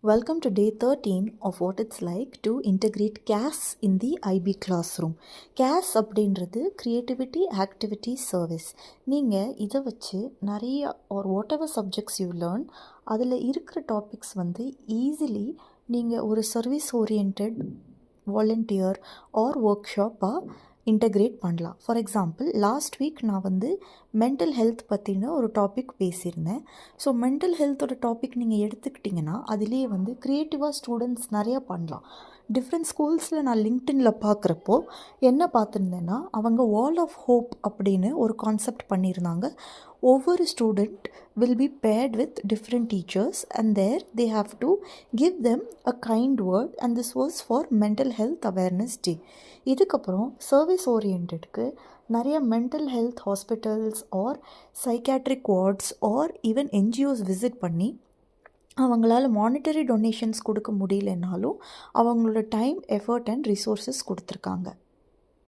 Welcome to day 13 of what it's like to integrate CAS in the IB classroom. CAS அப்படின்றது Creativity Activity Service. நீங்கள் இதை வச்சு நிறைய whatever subjects you learn அதில் இருக்கிற topics வந்து ஈஸிலி நீங்கள் ஒரு service oriented volunteer or work ஷாப்பாக இன்டகிரேட் பண்ணலாம். ஃபார் எக்ஸாம்பிள் லாஸ்ட் வீக் நான் வந்து மென்டல் ஹெல்த் பற்றின ஒரு டாபிக் பேசியிருந்தேன். ஸோ மென்டல் ஹெல்த்தோட டாபிக் நீங்கள் எடுத்துக்கிட்டிங்கன்னா அதிலேயே வந்து க்ரியேட்டிவாக ஸ்டூடெண்ட்ஸ் நிறையா பண்ணலாம். டிஃப்ரெண்ட் ஸ்கூல்ஸில் நான் லிங்க்டின்ல பார்க்குறப்போ என்ன பார்த்துருந்தேன்னா அவங்க வால் ஆஃப் ஹோப் அப்படின்னு ஒரு கான்செப்ட் பண்ணியிருந்தாங்க. ஒவ்வொரு student will be paired with different teachers and there they have to give them a kind word and this was for mental health awareness day. இதுக்கப்புறம் சர்வீஸ் ஓரியன்டுக்கு நிறைய mental health hospitals or psychiatric wards or even NGOs visit பண்ணி அவங்களால monetary donations கொடுக்க முடியலனாலும் அவங்களோட time effort and resources கொடுத்துருக்காங்க.